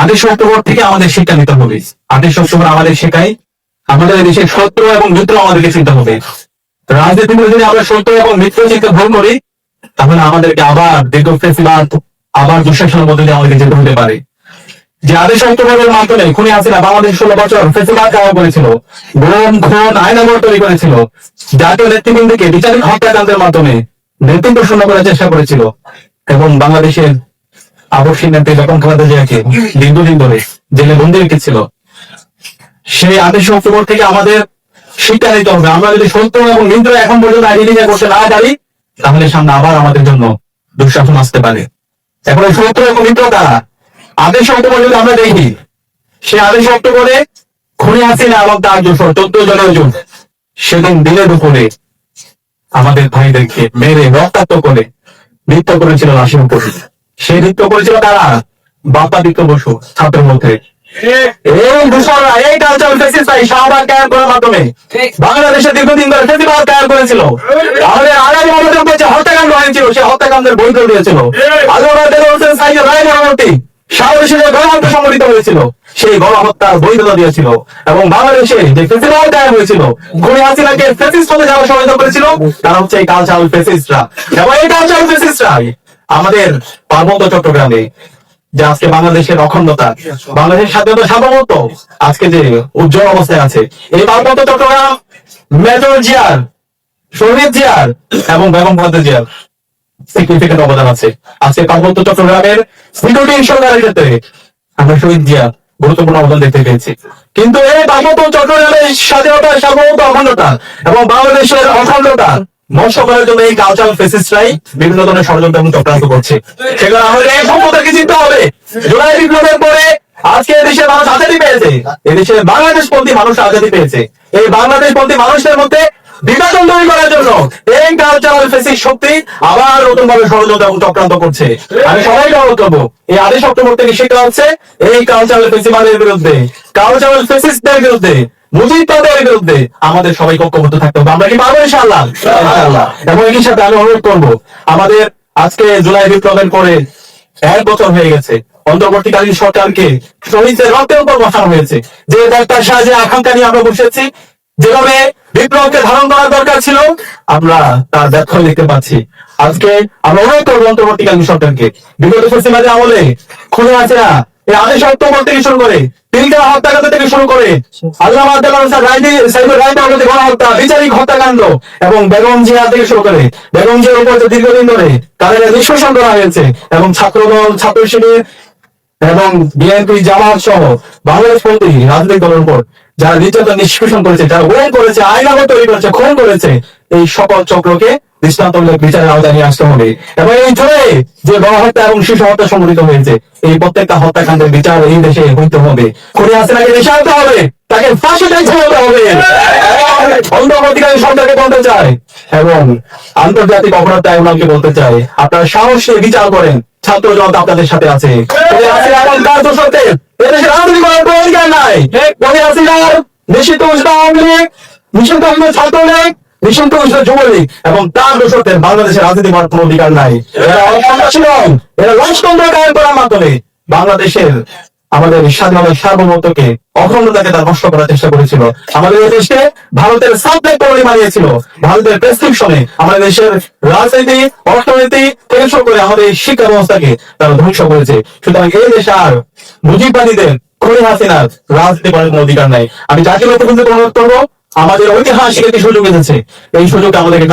28 October থেকে আমাদের শিক্ষা নিতে হবে। 28 অক্টোবর আমাদের শেখায় আমাদের দেশের সত্য এবং মিত্র আমাদেরকে চিনতে হবে। রাজনীতিতে যদি আমরা সত্য এবং মিত্র চিন্তা ভুল করি, তাহলে আমাদেরকে আবার দীর্ঘ ফেসিবাদ, আবার দুঃশাসনের মধ্যে দিয়ে আমাদেরকে যেতে হতে পারে। যে 28 অক্টোবরের মাধ্যমে খুনি হাসিনা বাংলাদেশ 16 বছর ফেসিবাদ কায়েম করেছিল, গুম খুন আইনানুগ তৈরি করেছিল, জাতীয় নেতৃবৃন্দকে বিচারিক হত্যাকাণ্ডের মাধ্যমে নেতৃত্ব শূন্য করার চেষ্টা করেছিল এবং বাংলাদেশের আবশ্যিক নেত্রী বেগম খালেদা জিয়াকে দীর্ঘদিন ধরে জেলে বন্দী রেখেছিল। সেই 28 অক্টোবর থেকে আমাদের শিক্ষা নিতে হবে। আমরা যদি সত্য এবং মিত্র এখন পর্যন্ত আইডেন্টিফাই করতে না পারি, তাহলে সামনে আবার আমাদের জন্য দুঃশাসন আসতে পারে। এখন এই সত্য এবং মিত্র কারা? 28 অক্টোবর যদি আমরা দেখি, সে 28 অক্টোবরে খুনি হাসিনা এবং তার 14 জনের জন্য সেদিন দিনে দুপুরে আমাদের ভাইদেরকে মেরে রক্তাক্ত করে নৃত্য করেছিল লাশের উপরে। সেই নৃত্য করেছিল কারা? বাপ্পাদিত্য বসু ছাত্রের মধ্যে। এই দূষণরা, এই কালচারাল ফেসিস্টরা শাহবাগ কায়েম করার মাধ্যমে বাংলাদেশে দীর্ঘদিন ধরে ফেসিবাদ কায়েম করেছিল। আমাদের আগামী আমাদের উপরে হত্যাকাণ্ড হয়েছিল, সেই হত্যাকাণ্ডের বই করে দিয়েছিল। গণহত্যা সংঘটিত হয়েছিল, সেই গণহত্যার বৈধতা দিয়েছিল এবং বাংলাদেশে যে ফেসিবাদ কায়েম হয়েছিল, খুনি হাসিনাকে ফেসিস্ট হতে যাওয়া সহায়তা করেছিল, তারা হচ্ছে এই কালচারাল ফেসিস্টরা। এবং এই কালচারাল ফেসিস্টরা আমাদের পার্বত্য চট্টগ্রামে যে আজকে বাংলাদেশের অখণ্ডতা, বাংলাদেশের স্বাধীনতা সার্বভৌমত্ব আজকে যে উজ্জ্বল অবস্থায় আছে, এই পার্বত্য চট্টগ্রাম মেজর জিয়ার, শহীদ জিয়ার এবং বেগম খালেদা জিয়ার সিগনিফিকেন্ট অবদান আছে। আজকে পার্বত্য চট্টগ্রামের সিকিউরিটি ইনশিওরেন্সের ক্ষেত্রে আমরা শহীদ জিয়া গুরুত্বপূর্ণ অবদান দেখতে পেয়েছি। কিন্তু এই পার্বত্য চট্টগ্রামের স্বাধীনতা সার্বভৌমত্ব অখণ্ডতা এবং বাংলাদেশের অখণ্ডতা নষ্ট করার জন্য এই কালচারাল ফেসিস্টরাই বিভিন্ন ধরনের ষড়যন্ত্র এবং চক্রান্ত করছে। সেগুলো আমাদের এই সম্পদকে চিনতে হবে। জুলাই বিপ্লবের পরে আজকে এদেশের মানুষ আজাদী পেয়েছে, এদেশের বাংলাদেশপন্থী মানুষ আজাদী পেয়েছে। এই বাংলাদেশপন্থী মানুষদের মধ্যে বিভাজন তৈরি করার জন্য এই কালচারাল ফেসিস্ট শক্তি আবার নতুন ভাবে ষড়যন্ত্র এবং চক্রান্ত করছে। আমি সবাইকে অনুরোধ করবো, এই 28 অক্টোবর থেকে শিক্ষা হচ্ছে এই কালচারাল ফেসিবাদের বিরুদ্ধে, কালচারাল ফেসিস্টদের বিরুদ্ধে, মুজিববাদের বিরুদ্ধে আমাদের সবাই ঐক্যবদ্ধ থাকতে হবে। আমরা কি পারবো ইনশাআল্লাহ? এবং একই সাথে আমি অনুরোধ করবো, আমাদের আজকে জুলাই বিপ্লবের পরে 1 বছর হয়ে গেছে, অন্তর্বর্তীকালীন সরকারকে শহীদের রক্তের উপর বসানো হয়েছে। যে ডাক্তার সাহায্যে আকাঙ্ক্ষা নিয়ে আমরা বসেছি, যেভাবে বিপ্লবকে ধারণ করার দরকার ছিল, আমরা তার ব্যর্থ দেখতে পাচ্ছি। আজকে আমরা অনুরোধ করবো অন্তর্বর্তীকালীন সরকারকে, বিগত ফেসিবাদের আমলে খুলে আছে না, এই 28 অক্টোবর থেকে শুরু করে তিলকা হত্যাকাণ্ড থেকে শুরু করে আল্লামা গণহত্যা, বিচারিক হত্যাকাণ্ড এবং বেগম জিয়া থেকে শুরু করে বেগম জিয়ার উপর দীর্ঘদিন ধরে তাদের নিষ্কাশন করা হয়েছে এবং ছাত্রদল, ছাত্র শিবির এবং বিএনপি, জামাত সহ বাংলাদেশপন্থী রাজনৈতিক দলের উপর যারা নির্যাতন নিষ্কাশন করেছে, যারা গুম করেছে, আইনানুগ তৈরি করেছে, খুন করেছে, এই সকল চক্রকে দৃষ্টান্তমূলক বিচারের আওতায় নিয়ে আসতে হবে। এবং এই জুড়ে যে গণহত্যা এবং শিশু হত্যা সংঘটিত হয়েছে, এই প্রত্যেকটা হত্যাকাণ্ডের বিচার এই দেশে হইতে হবে। খুনি হাসিনাকে দেশে আনতে হবে, তাকে ফাঁসি ঝুলাতে হবে। অন্তর্বর্তীকালীন সরকারকে বলতে চাই এবং আন্তর্জাতিক অপরাধ ট্রাইব্যুনালকে বলতে চাই, আপনারা সাহস নিয়ে বিচার করেন, ছাত্র জনতা আপনাদের সাথে আছে। এদেশের রাজনীতি করার কোনো অধিকার নাই। খুনি হাসিনার নিষিদ্ধ আওয়ামী লীগ, নিষিদ্ধ ছাত্রলীগ, নিষিদ্ধ যুবলীগ এবং তার দোষরদের বাংলাদেশের রাজনীতি করার কোনো অধিকার নাই। এরা অসন্ত্রাসী নয়, এরা রাজতন্ত্র কায়েম করার মাধ্যমে বাংলাদেশের আমাদের স্বাধীনতার সার্বভৌমত্বকে, অখণ্ডতাকে তার নষ্ট করার চেষ্টা করেছিল। আমাদের এই দেশকে ভারতের সাবজেক্ট করে বানিয়েছিল, ভারতের প্রেসক্রিপশনে আমাদের দেশের রাজনীতি, অর্থনীতি থেকে শুরু করে আমাদের শিক্ষা ব্যবস্থাকে তারা ধ্বংস করেছে। সুতরাং এই দেশে আর মুজিববাদীদের, খুনি হাসিনার রাজনীতি করার কোনো অধিকার নাই। আমি জাতীয় নেতৃবৃন্দকে অনুরোধ করবো, আমাদের ঐতিহাসিক একটি সুযোগ এসেছে, এই সুযোগ আমাদেরকে